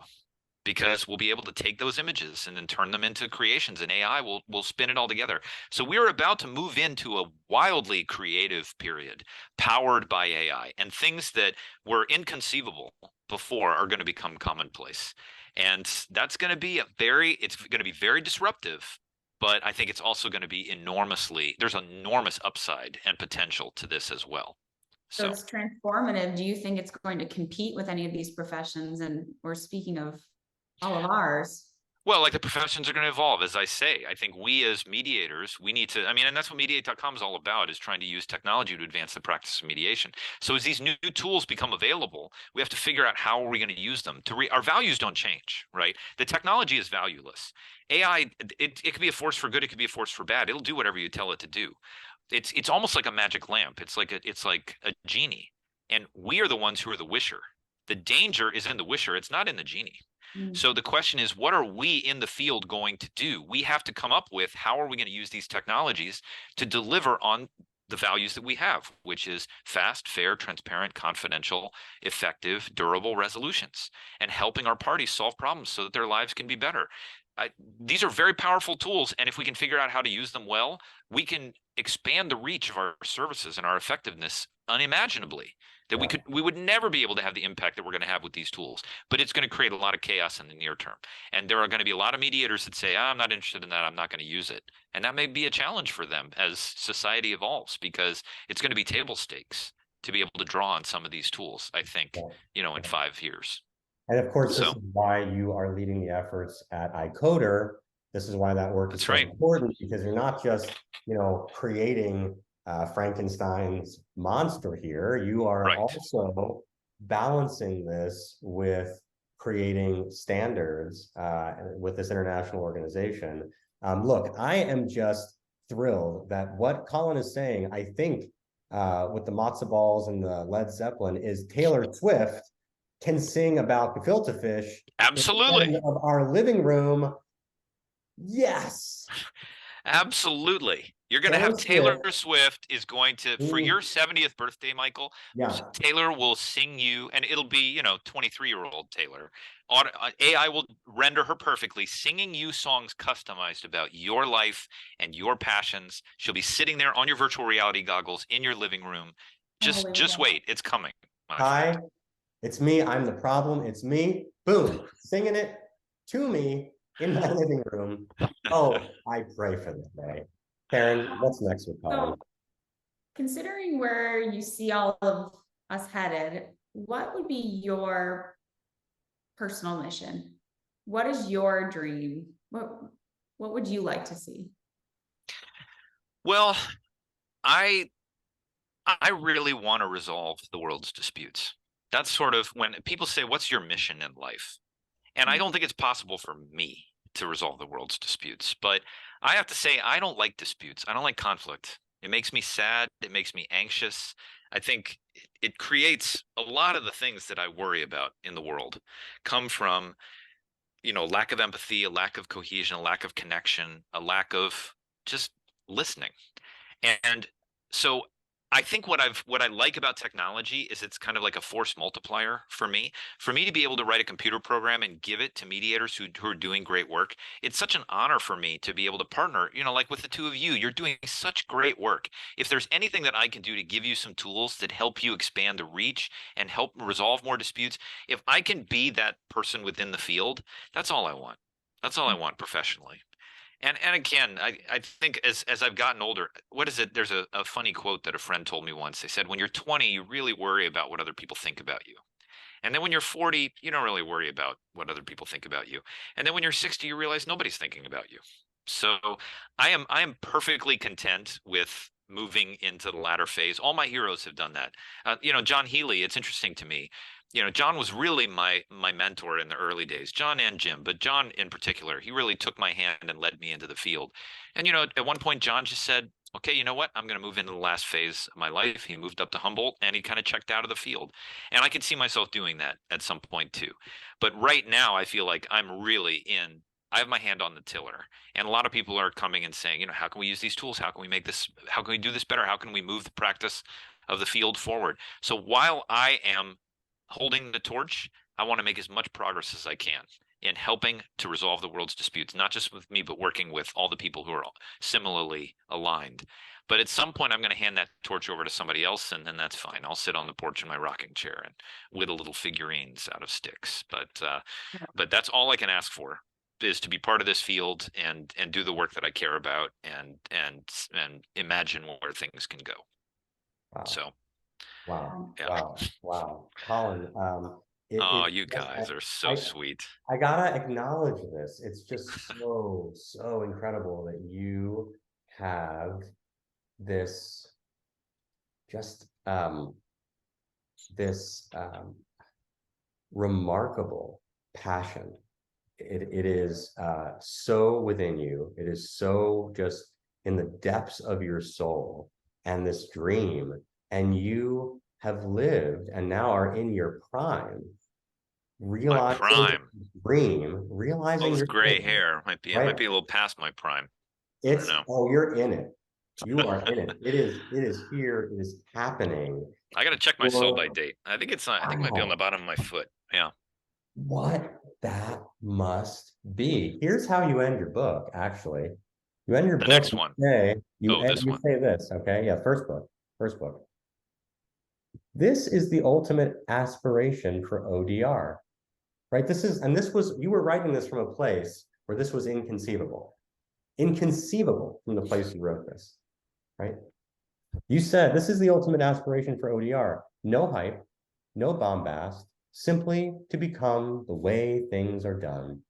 because we'll be able to take those images and then turn them into creations, and AI will spin it all together. So we're about to move into a wildly creative period powered by AI, and things that were inconceivable before are going to become commonplace. And that's going to be it's going to be very disruptive, but I think it's also going to be there's enormous upside and potential to this as well. So it's transformative. Do you think it's going to compete with any of these professions? And we're speaking of all of ours. Well, like, the professions are going to evolve, as I say. I think we as mediators, we need to, and that's what mediate.com is all about, is trying to use technology to advance the practice of mediation. So as these new tools become available, we have to figure out how are we going to use them. Our values don't change, right? The technology is valueless. AI, it could be a force for good, it could be a force for bad. It'll do whatever you tell it to do. It's almost like a magic lamp. It's like a genie, and we are the ones who are the wisher. The danger is in the wisher. It's not in the genie. So the question is, what are we in the field going to do? We have to come up with, how are we going to use these technologies to deliver on the values that we have, which is fast, fair, transparent, confidential, effective, durable resolutions, and helping our parties solve problems so that their lives can be better. These are very powerful tools, and if we can figure out how to use them well, we can expand the reach of our services and our effectiveness unimaginably. That we would never be able to have the impact that we're going to have with these tools. But it's going to create a lot of chaos in the near term. And there are going to be a lot of mediators that say, I'm not interested in that, I'm not going to use it. And that may be a challenge for them as society evolves, because it's going to be table stakes to be able to draw on some of these tools, I think, in 5 years. And of course, this is why you are leading the efforts at iCoder. This is why that work is so important, because you're not just, creating Frankenstein's monster here. You are also balancing this with creating standards with this international organization. Look, I am just thrilled that what Colin is saying, I think, with the matzo balls and the Led Zeppelin, is Taylor Swift can sing about gefilte fish. Absolutely. Of our living room. Yes. Absolutely. You're going to have Taylor Swift is going to, for your 70th birthday, Michael, Taylor will sing you, and it'll be, 23-year-old Taylor. AI will render her perfectly, singing you songs customized about your life and your passions. She'll be sitting there on your virtual reality goggles in your living room. Just wait. It's coming. Hi, it's me. I'm the problem. It's me. Boom. Singing it to me in my living room. Oh, I pray for that day. Karen, what's next with Colin? So, considering where you see all of us headed, what would be your personal mission? What is your dream? What would you like to see? Well, I really want to resolve the world's disputes. That's sort of when people say, "What's your mission in life?" And I don't think it's possible for me to resolve the world's disputes. But I have to say, I don't like disputes. I don't like conflict. It makes me sad. It makes me anxious. I think it creates a lot of the things that I worry about in the world come from, lack of empathy, a lack of cohesion, a lack of connection, a lack of just listening. And so I think what I like about technology is it's kind of like a force multiplier for me. For me to be able to write a computer program and give it to mediators who are doing great work, it's such an honor for me to be able to partner, like with the two of you. You're doing such great work. If there's anything that I can do to give you some tools that help you expand the reach and help resolve more disputes, if I can be that person within the field, that's all I want. That's all I want professionally. And again, I think as I've gotten older, what is it? There's a funny quote that a friend told me once. They said, when you're 20, you really worry about what other people think about you. And then when you're 40, you don't really worry about what other people think about you. And then when you're 60, you realize nobody's thinking about you. So I am perfectly content with moving into the latter phase. All my heroes have done that. John Healy, it's interesting to me. John was really my mentor in the early days, John and Jim, but John in particular, he really took my hand and led me into the field. And, at one point, John just said, okay, you know what? I'm going to move into the last phase of my life. He moved up to Humboldt and he kind of checked out of the field. And I could see myself doing that at some point too. But right now, I feel like I have my hand on the tiller. And a lot of people are coming and saying, how can we use these tools? How can we how can we do this better? How can we move the practice of the field forward? So while I am holding the torch, I want to make as much progress as I can in helping to resolve the world's disputes, not just with me, but working with all the people who are similarly aligned. But at some point, I'm going to hand that torch over to somebody else, and then that's fine. I'll sit on the porch in my rocking chair and whittle little figurines out of sticks. But that's all I can ask for, is to be part of this field and do the work that I care about and imagine where things can go. Wow. So. Wow. Yeah. Wow. Colin, You guys are so sweet. I gotta acknowledge this. It's just so incredible that you have this remarkable passion. It is so within you. It is so just in the depths of your soul, and this dream, and you have lived and now are in your prime, realizing realizing Those your gray dream, hair might be right? a little past my prime. You're in it. You are in it. It is here. It is happening. I got to check my sell-by date. I think it might be on the bottom of my foot. Yeah. What that must be. Here's how you end your book, actually. You end your book. Next one. You say this, okay? Yeah, first book. This is the ultimate aspiration for ODR, right? You were writing this from a place where this was inconceivable from the place you wrote this, right? You said, this is the ultimate aspiration for ODR. No hype, no bombast, simply to become the way things are done.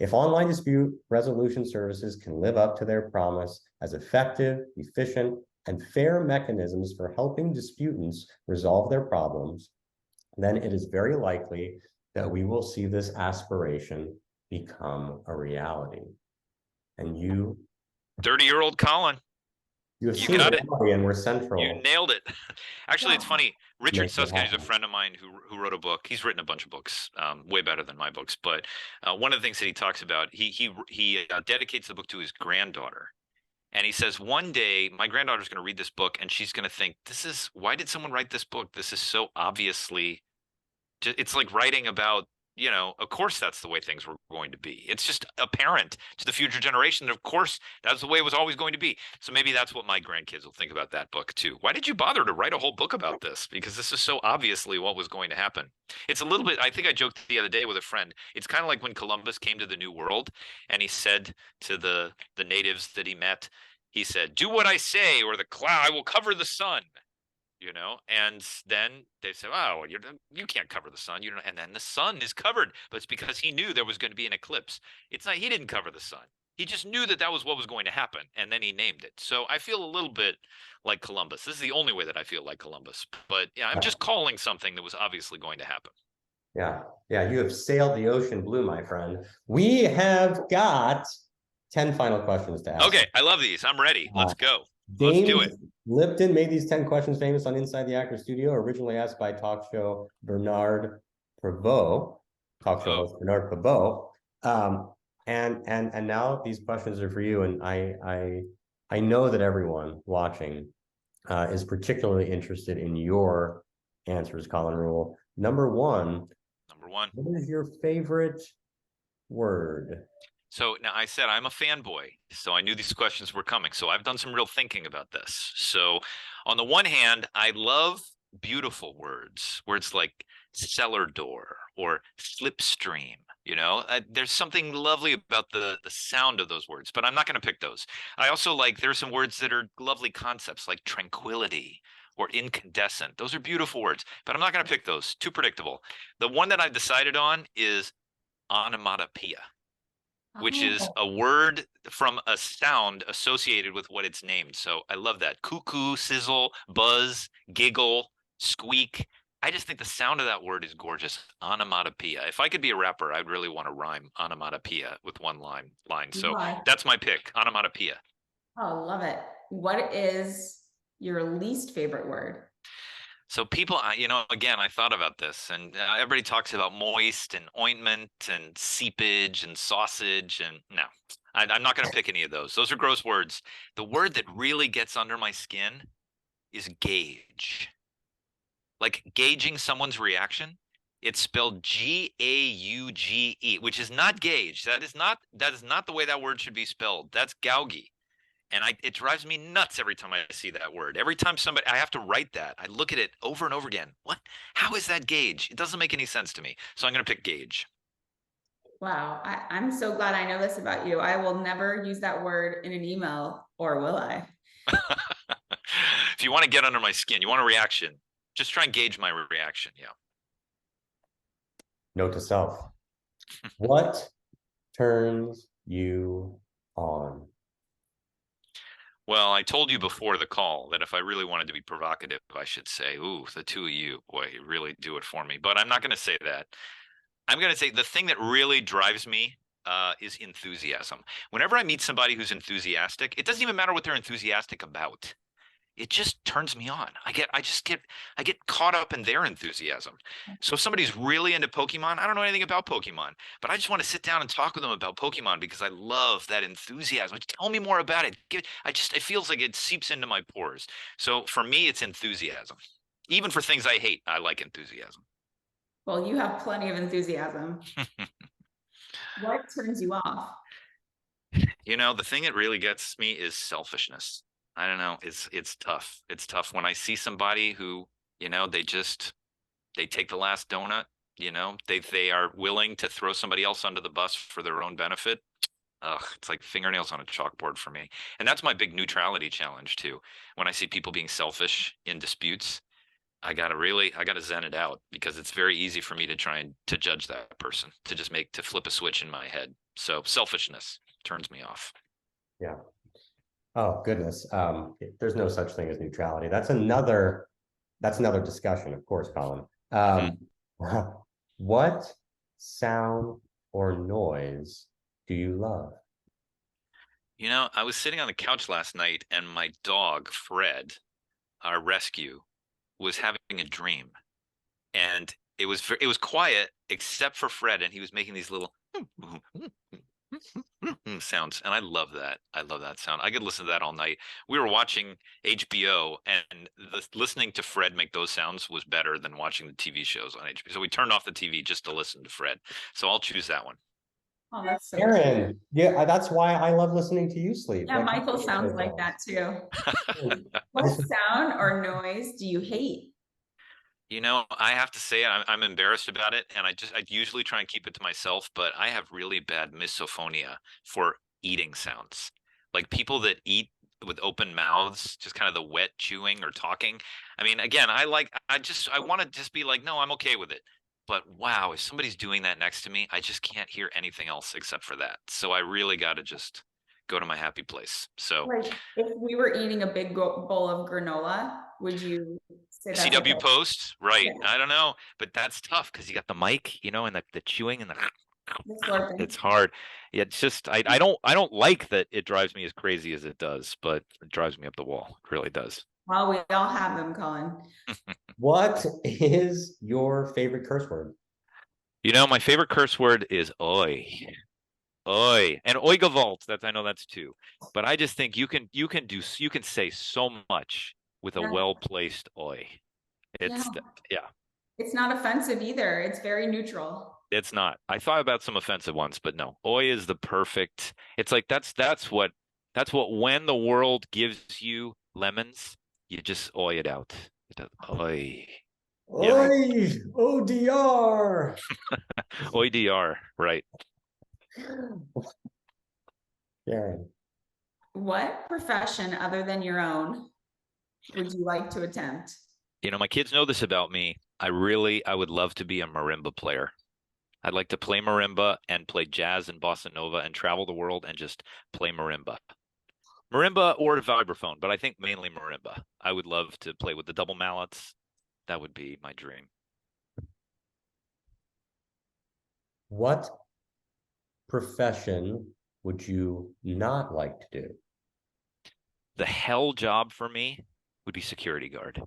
If online dispute resolution services can live up to their promise as effective, efficient, and fair mechanisms for helping disputants resolve their problems, then it is very likely that we will see this aspiration become a reality. And you, 30-year-old Colin, you got it, and we're central. You nailed it. Actually, it's funny. Richard Susskind is a friend of mine who wrote a book. He's written a bunch of books, way better than my books. But one of the things that he talks about, he dedicates the book to his granddaughter. And he says, one day my granddaughter's going to read this book and she's going to think, why did someone write this book? This is so obviously, it's like writing about you know, of course that's the way things were going to be. It's just apparent to the future generation that of course that's the way it was always going to be. So maybe that's what my grandkids will think about that book too. Why did you bother to write a whole book about this? Because this is so obviously what was going to happen. It's a little bit, I think I joked the other day with a friend. It's kind of like when Columbus came to the New World and he said to the natives that he met, he said, "Do what I say or the cloud, I will cover the sun." You know, and then they say, "Oh, you can't cover the sun." You know, and then the sun is covered, but it's because he knew there was going to be an eclipse. It's not, he didn't cover the sun. He just knew that that was what was going to happen, and then he named it. So I feel a little bit like Columbus. This is the only way that I feel like Columbus. But yeah, I'm just calling something that was obviously going to happen. Yeah, yeah, you have sailed the ocean blue, my friend. We have got 10 final questions to ask. Okay, I love these. I'm ready. Let's go. Let's do James it. Lipton made these 10 questions famous on Inside the Actor Studio, originally asked by talk show Bernard Pivot, talk show host Bernard Pivot. And now these questions are for you. And I know that everyone watching is particularly interested in your answers, Colin Rule. Number one, what is your favorite word? So now I said I'm a fanboy, so I knew these questions were coming. So I've done some real thinking about this. So on the one hand, I love beautiful words, words like cellar door or slipstream. You know, there's something lovely about the sound of those words, but I'm not going to pick those. I also like, there's some words that are lovely concepts like tranquility or incandescent. Those are beautiful words, but I'm not going to pick those. Too predictable. The one that I've decided on is onomatopoeia, which is a word from a sound associated with what it's named. So I love that. Cuckoo, sizzle, buzz, giggle, squeak. I just think the sound of that word is gorgeous. Onomatopoeia. If I could be a rapper, I'd really want to rhyme onomatopoeia with one line. So that's my pick, onomatopoeia. Oh, love it. What is your least favorite word? So people, you know, again, I thought about this, and everybody talks about moist and ointment and seepage and sausage, and no, I'm not going to pick any of those. Those are gross words. The word that really gets under my skin is gauge. Like gauging someone's reaction. It's spelled Gauge, which is not gauge. That is not the way that word should be spelled. That's gauge. And it drives me nuts every time I see that word. Every time I have to write that. I look at it over and over again. What? How is that gauge? It doesn't make any sense to me. So I'm going to pick gauge. Wow. I'm so glad I know this about you. I will never use that word in an email, or will I? If you want to get under my skin, you want a reaction, just try and gauge my reaction. Yeah. Note to self. What turns you on? Well, I told you before the call that if I really wanted to be provocative, I should say, ooh, the two of you, boy, you really do it for me. But I'm not going to say that. I'm going to say the thing that really drives me is enthusiasm. Whenever I meet somebody who's enthusiastic, it doesn't even matter what they're enthusiastic about. It just turns me on. I get caught up in their enthusiasm. So if somebody's really into Pokemon, I don't know anything about Pokemon, but I just want to sit down and talk with them about Pokemon because I love that enthusiasm. Tell me more about it. It feels like it seeps into my pores. So for me, it's enthusiasm. Even for things I hate, I like enthusiasm. Well, you have plenty of enthusiasm. What turns you off? You know, the thing that really gets me is selfishness. I don't know. It's tough. It's tough when I see somebody who, you know, they take the last donut, you know, they are willing to throw somebody else under the bus for their own benefit. Ugh, it's like fingernails on a chalkboard for me. And that's my big neutrality challenge too. When I see people being selfish in disputes, I gotta zen it out because it's very easy for me to try and to judge that person, to flip a switch in my head. So selfishness turns me off. Yeah. Oh, goodness. There's no such thing as neutrality. That's another discussion, of course, Colin. What sound or noise do you love? You know, I was sitting on the couch last night and my dog, Fred, our rescue, was having a dream. And it was quiet except for Fred, and he was making these little Sounds, and I love that. I love that sound. I could listen to that all night. We were watching HBO, and listening to Fred make those sounds was better than watching the TV shows on HBO. So we turned off the TV just to listen to Fred. So I'll choose that one. Oh, that's so cute. Aaron, yeah, that's why I love listening to you sleep. Yeah, Like, Michael sounds like that too. What sound or noise do you hate? You know, I have to say I'm embarrassed about it, and I usually try and keep it to myself, but I have really bad misophonia for eating sounds. Like people that eat with open mouths, just kind of the wet chewing or talking. I mean, again, I want to just be like, no, I'm okay with it. But wow, if somebody's doing that next to me, I just can't hear anything else except for that. So I really got to just go to my happy place. So Like if we were eating a big bowl of granola, would you say that's CW okay? post, right? Yeah. I don't know, but that's tough because you got the mic, you know, and the chewing and the The slurping. it's hard. Yeah, it's just I don't like that it drives me as crazy as it does, but it drives me up the wall. It really does. Well, we all have them, Colin. What is your favorite curse word? You know, my favorite curse word is oi. Oi. And oigavalt, I know that's two. But I just think you can say so much with a Yeah. well-placed oi. It's Yeah. yeah. It's not offensive either. It's very neutral. It's not. I thought about some offensive ones, but no. Oi is the perfect. It's like that's what when the world gives you lemons, you just oi it out. It does, oi. Yeah. Oi, ODR. Oi dr, right. Aaron, What profession other than your own would you like to attempt? You know, my kids know this about me. I would love to be a marimba player. I'd like to play marimba and play jazz and bossa nova and travel the world and just play marimba. Marimba or vibraphone, but I think mainly marimba. I would love to play with the double mallets. That would be my dream. what profession would you not like to do? The hell job for me would be security guard.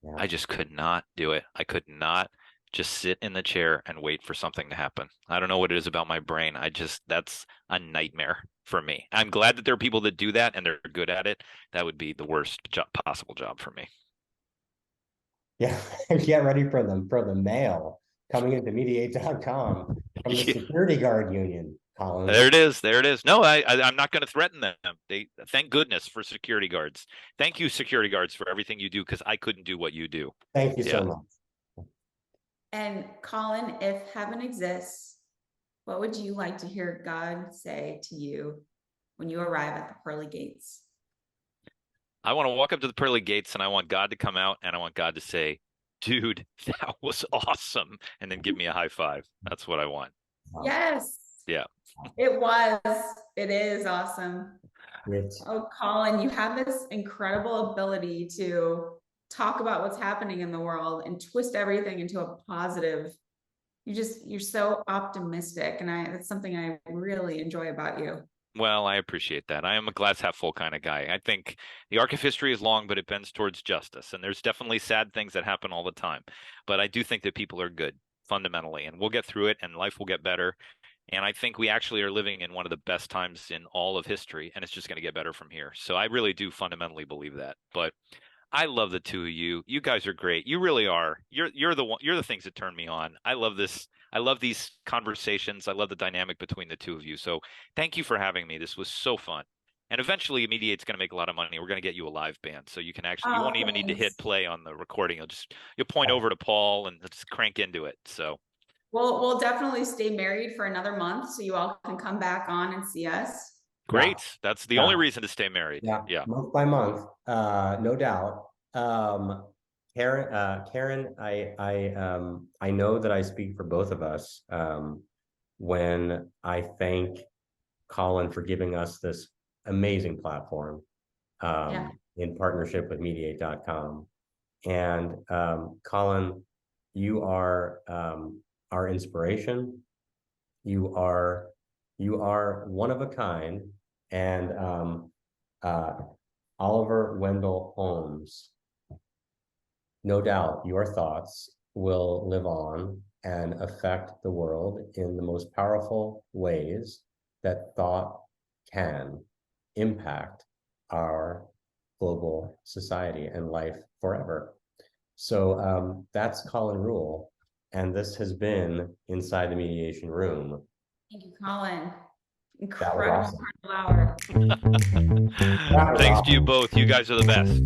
Yeah. I just could not do it. I could not just sit in the chair and wait for something to happen. I don't know what it is about my brain. That's a nightmare for me. I'm glad that there are people that do that and they're good at it. That would be the worst possible job for me. Yeah, get ready for the mail coming into mediate.com from the Yeah. security guard union, Colin. There it is. There it is. No, I'm not going to threaten them. Thank goodness for security guards. Thank you, security guards, for everything you do, because I couldn't do what you do. Thank you so much. And Colin, if heaven exists, what would you like to hear God say to you when you arrive at the pearly gates? I want to walk up to the pearly gates and I want God to come out and I want God to say, dude, that was awesome. And then give me a high five. That's what I want. Yes. Yeah. It is awesome. It's, Oh, Colin, you have this incredible ability to talk about what's happening in the world and twist everything into a positive. You're so optimistic, and that's something I really enjoy about you. Well, I appreciate that. I am a glass half full kind of guy. I think the arc of history is long, but it bends towards justice. And there's definitely sad things that happen all the time. But I do think that people are good fundamentally, and we'll get through it and life will get better. And I think we actually are living in one of the best times in all of history, and it's just going to get better from here. So I really do fundamentally believe that. But I love the two of you. You guys are great. You really are. You're the things that turn me on. I love this. I love these conversations. I love the dynamic between the two of you. So thank you for having me. This was so fun. And eventually Mediate's going to make a lot of money. We're going to get you a live band. So you can actually, you won't even need to hit play on the recording. You'll point over to Paul and just crank into it. So we'll definitely stay married for another month so you all can come back on and see us. great. That's the only reason to stay married. yeah, month by month, no doubt. Karen, I know that I speak for both of us when I thank Colin for giving us this amazing platform in partnership with mediate.com. And Colin, you are our inspiration. You are one of a kind. And Oliver Wendell Holmes, no doubt your thoughts will live on and affect the world in the most powerful ways. that thought can impact our global society and life forever. So that's Colin Rule, and this has been Inside the Mediation Room. Thank you, Colin. That was Incredible, awesome. incredible hour. Thanks to you both. You guys are the best.